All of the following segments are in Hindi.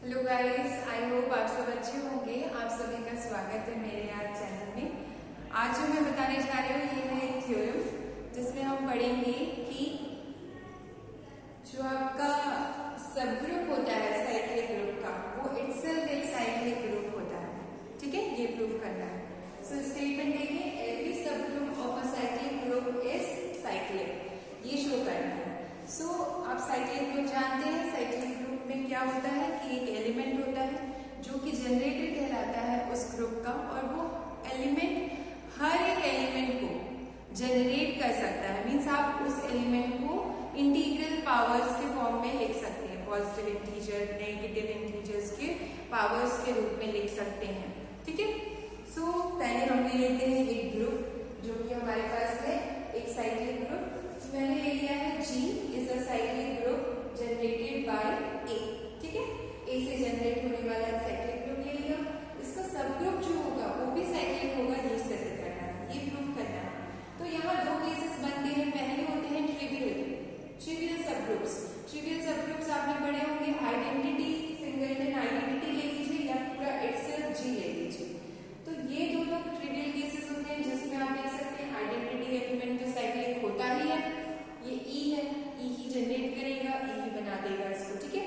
हेलो गाइस, आई होप आप सब अच्छे होंगे। आप सभी का स्वागत है मेरे आज चैनल में। आज जो मैं बताने जा रही हूँ ये है एक थ्योरम जिसमें हम पढ़ेंगे कि जो आपका सब ग्रुप होता है साइक्लिक ग्रुप का, वो इटसेल्फ एक साइक्लिक ग्रुप होता है। ठीक है, ये प्रूव करना है। सो स्टेटमेंट देखिए, एवरी सब group of a cyclic group is cyclic, ये शो करना है। सो आप साइक्लिक ग्रुप जानते हैं। साइक्लिक ग्रुप में क्या होता है कि एक एलिमेंट होता है जो कि जनरेटर कहलाता है उस ग्रुप का, और वो एलिमेंट हर एक एलिमेंट को जनरेट कर सकता है। मीन्स आप उस एलिमेंट को इंटीग्रल पावर्स के फॉर्म में लिख सकते हैं। पॉजिटिव इंटीजर, नेगेटिव इंटीजर्स के पावर्स के रूप में लिख सकते हैं। ठीक है। सो पहले हम ले लेते हैं एक ग्रुप जो कि हमारे पास है एक साइक्लिक ग्रुप। मैंने ले लिया है G is a cyclic group generated by A। ठीक है, A से जनरेट होने वाला साइक्लिक ग्रुप ले लिया। इसका सब ग्रुप जो होगा वो भी साइक्लिक होगा, ये सिद्ध करना है, ये प्रूव करना है। तो यहाँ दो केसेस बनते हैं। पहले होते हैं ट्रिवियल सब ग्रुप्स। ट्रिवियल सब ग्रुप्स आपने पढ़े होंगे। आइडेंटिटी, सिंगलटन आइडेंटिटी ले लीजिए या पूरा इटसेल्फ G ले लीजिए। तो ये दोनों ट्रिवियल केसेस होते हैं जिसमें आप देख सकते हैं आइडेंटिटी एलिमेंट तो साइक्लिक होता ही है। ये E है, E ही जनरेट करेगा, E ही बना देगा इसको। ठीक है।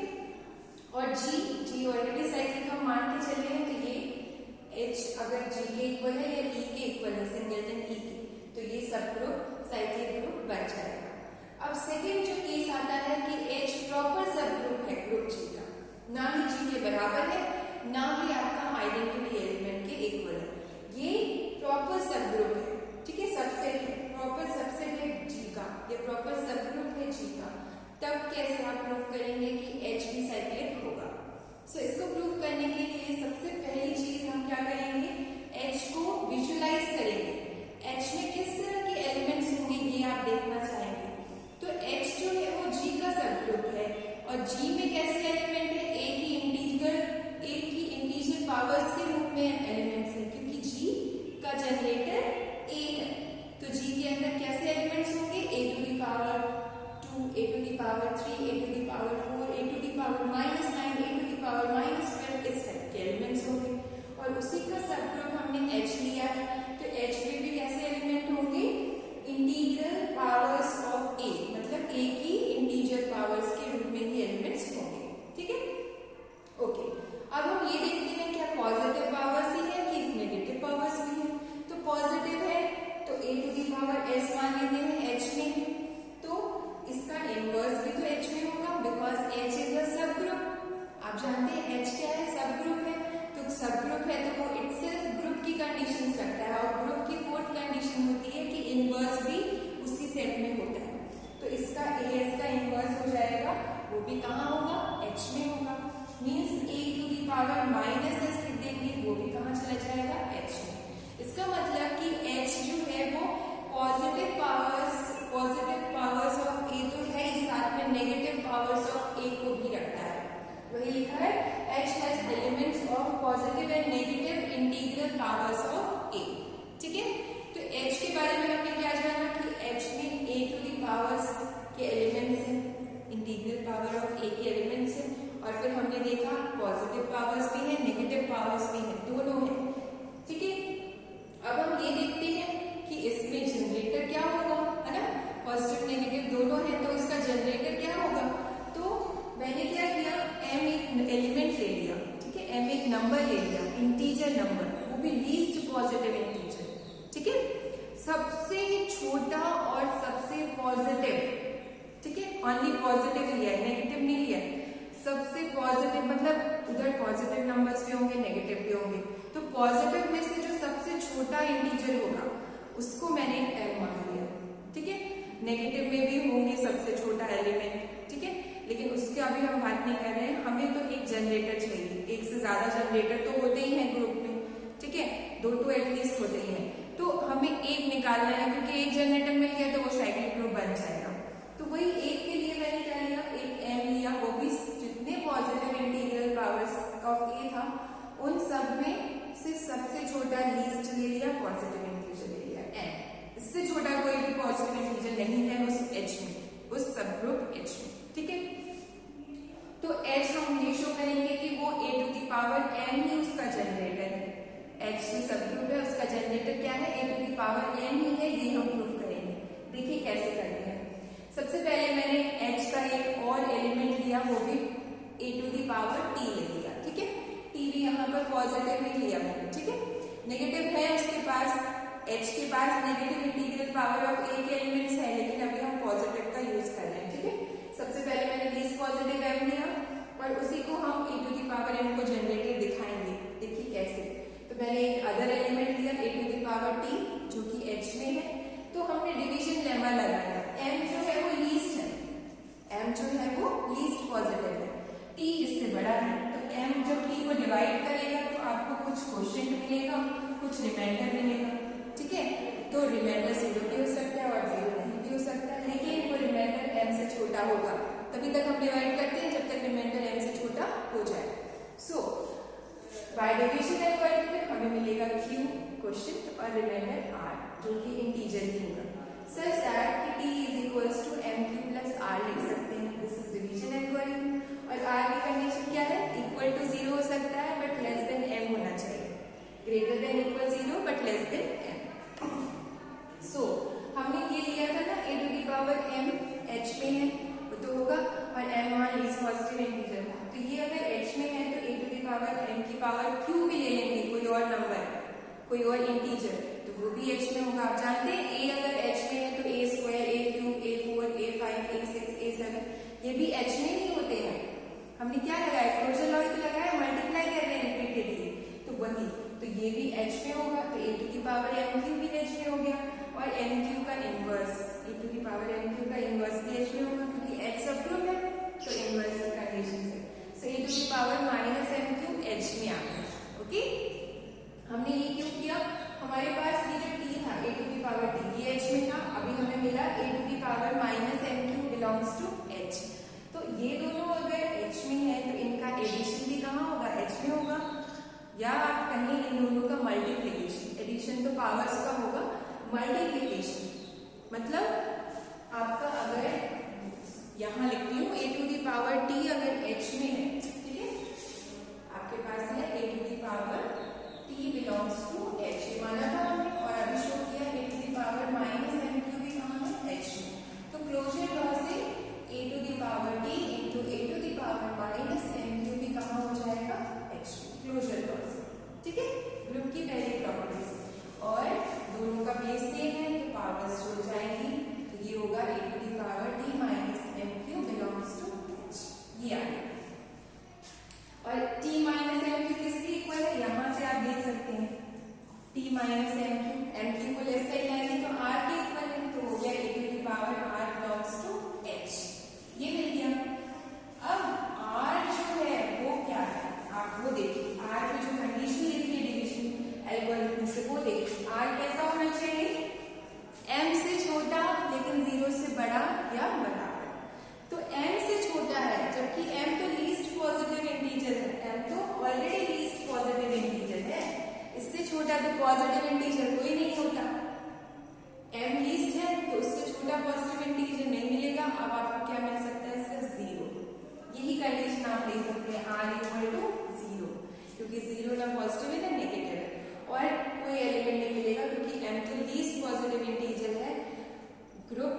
और G ऑलरेडी साइक्लिक हम मान के चले हैं, तो ये H अगर G के इक्वल है या E के इक्वल है, सिंगलटन E के, तो ये सब ग्रुप साइक्लिक ग्रुप बन जाएगा। अब सेकेंड जो केस आता है कि H प्रॉपर सब ग्रुप है ग्रुप G का, ना ही G के बराबर है ना ही आपका आइडेंटिटी एलिमेंट के इक्वल है। ये प्रॉपर सब ग्रुप है। ठीक है, सबसेट है, प्रॉपर सबसेट है G का, ये प्रॉपर सब ग्रुप है G का। तब कैसे आप प्रूव करेंगे कि H भी साइक्लिक होगा? सो इसको प्रूव करने के लिए सबसे पहली चीज हम क्या करेंगे, H को विजुअलाइज करेंगे। H में किस तरह के एलिमेंट्स होंगे ये आप देखना चाहेंगे। तो H जो है वो G का सब ग्रुप है, और G में कैसे एलिमेंट है, एक ही इंटीजर पावर्स के रूप में एलिमेंट्स है, क्योंकि G का जनरेटर A है। तो G के अंदर कैसे एलिमेंट्स होंगे, a to the power 2, a to the power 3, a to the power 4, a to the power -9, a to the power -12, इस टाइप के एलिमेंट्स होंगे। और उसी का सब ग्रुप हमने H लिया है, तो H में भी कैसे एलिमेंट होंगे, इंटीग्रल पावर्स ऑफ A, मतलब A की इंटीजर पावर्स के रूप में ही एलिमेंट्स होंगे। ठीक है, ओके। अब हम ये देखते हैं क्या पॉजिटिव पावर्स ही है कि नेगेटिव पावर्स भी है। तो पॉजिटिव है तो a to the power s मान लेते हैं H में, तो इसका इनवर्स भी तो H में होगा, बिकॉज H इज अ सब ग्रुप। आप जानते हैं H क्या है, सब ग्रुप है। तो सब ग्रुप है तो वो इटसेल्फ ग्रुप की कंडीशंस रखता है, और ग्रुप की फोर्थ कंडीशन होती है कि इनवर्स भी उसी सेट में होता है। तो इसका AS का इनवर्स हो जाएगा, वो भी कहाँ होगा, H में होगा। Means a to the power -s लिख देंगे, वो भी कहाँ चला जाएगा, H में। इसका मतलब कि H जो है वो पॉजिटिव पावर्स ऑफ A तो है ही, साथ में नेगेटिव पावर्स ऑफ A को भी रखता है। वही लिखा है H has elements of positive and negative integral powers of A। ठीक है, तो H के बारे में हमने क्या जाना कि H में a to the पावर्स के एलिमेंट्स हैं, इंटीग्रल पावर ऑफ A के एलिमेंट्स हैं। और फिर हमने देखा पॉजिटिव पावर्स भी है, नेगेटिव पावर्स भी है, दोनों है। ठीक है, अब हम ये देखते हैं कि इसमें जनरेटर क्या होगा, है ना, पॉजिटिव नेगेटिव दोनों है, तो इसका जनरेटर क्या होगा। तो मैंने क्या किया, m एक एलिमेंट ले लिया। ठीक है, m एक नंबर ले लिया, इंटीजर नंबर, वो भी लीस्ट पॉजिटिव इंटीजर। ठीक है, सबसे छोटा और सबसे पॉजिटिव। ठीक है, ओनली पॉजिटिव लिया है, नेगेटिव नहीं लिया है। सबसे पॉजिटिव मतलब उधर पॉजिटिव नंबर्स भी होंगे, नेगेटिव भी होंगे। तो पॉजिटिव में से जो सबसे छोटा इंटीजर होगा उसको मैंने m मान लिया। ठीक है, नेगेटिव में भी होंगे सबसे छोटा एलिमेंट। ठीक है, लेकिन उसके अभी हम बात नहीं कर रहे हैं। हमें तो एक जनरेटर चाहिए, एक से ज्यादा जनरेटर तो होते ही हैं ग्रुप में। ठीक है, दो तो एटलीस्ट होते ही हैं, तो हमें एक निकालना है, क्योंकि एक जनरेटर मिल गया तो वो साइक्लिक ग्रुप बन जाएगा। तो वही एक के लिए मैंने क्या लिया, एक m लिया, वो भी जितने positive integral powers of A था उन सब में से सबसे छोटा लीस्ट ले लिया, पॉजिटिव इंटीजर ले लिया m। इससे छोटा कोई भी पॉजिटिव इंटीजर नहीं है उस H में, उस सब ग्रुप H में। ठीक है, तो H हम ये शो करेंगे कि वो पावर m ही उसका जनरेटर है। H जो सब ग्रुप है उसका जनरेटर क्या है, a to the power m ही है। ये हम प्रूव करेंगे। देखिए कैसे करते हैं। सबसे पहले मैंने H का एक और एलिमेंट लिया, वो भी a to the power t ले लिया। ठीक है, t भी यहाँ पर पॉजिटिव ही लिया मैंने। ठीक है, नेगेटिव है उसके पास, H के पास negative integral power of a के एलिमेंट्स है, लेकिन अभी हम पॉजिटिव का यूज कर रहे हैं। ठीक है, सबसे पहले मैंने लीस्ट पॉजिटिव m लिया और उसी को हम a to the power m को जनरेटर दिखाएंगे। देखिए कैसे। तो मैंने एक अदर एलिमेंट लिया a to the power t जो कि H में है, तो हमने डिवीजन लेमा लगाया। m जो है वो लीस्ट है, m जो है वो लीस्ट पॉजिटिव है, t इससे बड़ा है। तो m जब t को डिवाइड करेगा तो आपको कुछ क्वोशिएंट मिलेगा, कुछ रिमाइंडर मिलेगा। ठीक है, तो रिमाइंडर 0 भी हो सकता है और 0 नहीं भी हो सकता है, लेकिन वो रिमाइंडर m से छोटा होगा। तभी तक हम डिवाइड करते हैं जब तक रिमाइंडर m से छोटा हो जाए। सो बाय डिवीजन एल्गोरिथम में हमें मिलेगा q क्वोशिएंट और रिमाइंडर r जो कि इंटीजर ही होगा, सच दैट कि t is equals to mq plus r लिख सकते हैं। This is division algorithm. और r की कंडीशन क्या है, इक्वल टू 0 हो सकता है बट लेस देन m होना चाहिए, greater than equal 0 but less than m। सो हमने ये लिया था ना a to the power m h में है वो तो होगा, और m वहां लीस्ट पॉजिटिव इंटीजर था, तो ये अगर h में है तो a to the power m की पावर q भी ले लेंगे, कोई और नंबर, कोई और इंटीजर, तो वो भी h में होगा। आप जानते हैं a अगर h में है तो a square, a cube, a4, a5, a6, a7 ये भी h में ही होते हैं। हमने क्या लगाया, क्लोजर लॉ तो लगाया, मल्टीप्लाई कर रहे हैं रिपीटेडली, तो वही, तो ये भी h में होगा, तो a to the power m cube भी h में हो गया, और m क्यूब का inverse a to the power m cube का इनवर्स भी h में होगा, क्योंकि h सब ग्रुप है तो इनवर्स की कंडीशन से। So a to the power minus m cube h में आ गया। ओके, हमने ये क्यों किया, हमारे पास ये जो t था a to the power t ये h में था, अभी हमें मिला a to the power minus m cube belongs to h। तो ये दोनों अगर h में है तो इनका एडिशन भी कहाँ होगा, h में होगा, या आप कहें इन दोनों का मल्टीप्लिकेशन। एडिशन तो पावर्स का होगा, मल्टीप्लिकेशन मतलब आपका अगर यहाँ लिखती हूँ a to the power t अगर h में है, ठीक है, आपके पास है a to the power t belongs to h, माना था हमने, और अभी शो किया a to the power minus m cube भी कहाँ है, h में। तो क्लोजर लॉ से a to the power t into a to the power minus m cube भी कहाँ हो जाएगा, h में, क्लोजर लॉ से। ठीक है, ग्रुप की पहली प्रॉपर्टीज, और दोनों का बेस सेम है तो पावर्स जुड़ जाएंगी, तो ये होगा a to the power t minus m cube belongs to h, ये आ गया। और t माइनस m क्यूब किसके इक्वल है, यहाँ से आप देख सकते हैं t माइनस m क्यूब को लेफ्ट साइड लाएंगे तो r के इक्वल है, तो हो गया a to the power r belongs to h, ये मिल गया। अब r जो है वो क्या है, आप वो देखिए, r की जो कंडीशन लिखी है डिवीजन एल्गोरिथम से वो देखिए, r कैसा होना चाहिए, m से छोटा लेकिन 0 से बड़ा या बराबर। तो m से छोटा है, जबकि m तो लीस्ट पॉजिटिव इंटीजर है, m तो ऑलरेडी लीस्ट पॉजिटिव इंटीजर है, इससे छोटा तो पॉजिटिव इंटीजर कोई नहीं होता। m लीस्ट है तो उससे छोटा पॉजिटिव इंटीजर नहीं मिलेगा। अब आपको क्या मिल सकता है, सिर्फ 0। यही कंडीशन आप ले सकते हैं, r इक्वल टू 0, क्योंकि 0 ना पॉजिटिव है ना नेगेटिव है, और कोई एलिमेंट नहीं मिलेगा क्योंकि m तो लीस्ट पॉजिटिव इंटीजर है ग्रुप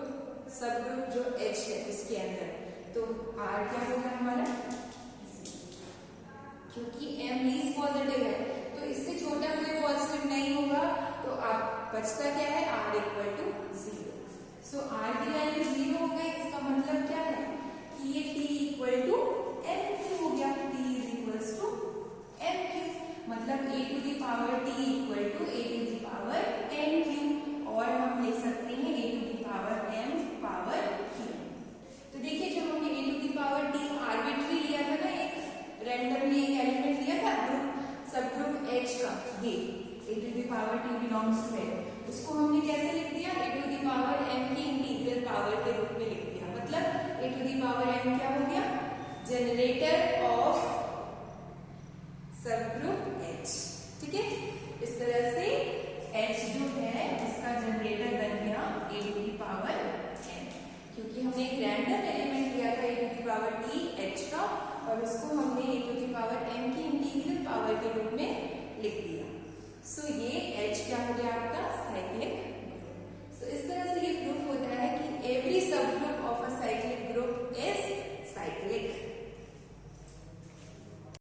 सब ग्रुप जो h है उसके अंदर। तो r क्या होगा हमारा, क्योंकि m लीस्ट पॉजिटिव है तो इससे छोटा कोई पॉजिटिव नहीं होगा, तो आप बचता क्या है, r equal to 0। So r की वैल्यू 0 हो गई, इसका मतलब क्या है कि ये t equal to m cube हो गया, t is equals to m cube, मतलब a to the power t equal to a to the power m cube, और हम लिख सकते हैं a to the power m power cube. तो देखिए जब हमने a to the power t arbitrary लिया था ना, एक रैंडमली एक एलिमेंट लिया था ग्रुप सब ग्रुप h का, ये a to the power t belongs to h, उसको हमने कैसे लिख दिया, a to the power m की इंटीग्रल पावर के रूप में लिख दिया, मतलब a to the power m क्या हो गया, generator of subgroup h। ठीक है, इस तरह से h जो है उसका जनरेटर बन गया a to the power m, क्योंकि हमने एक रैंडम एलिमेंट लिया था जाएगा e to the power t h का, और इसको हमने e to the power m की इंटीग्रल पावर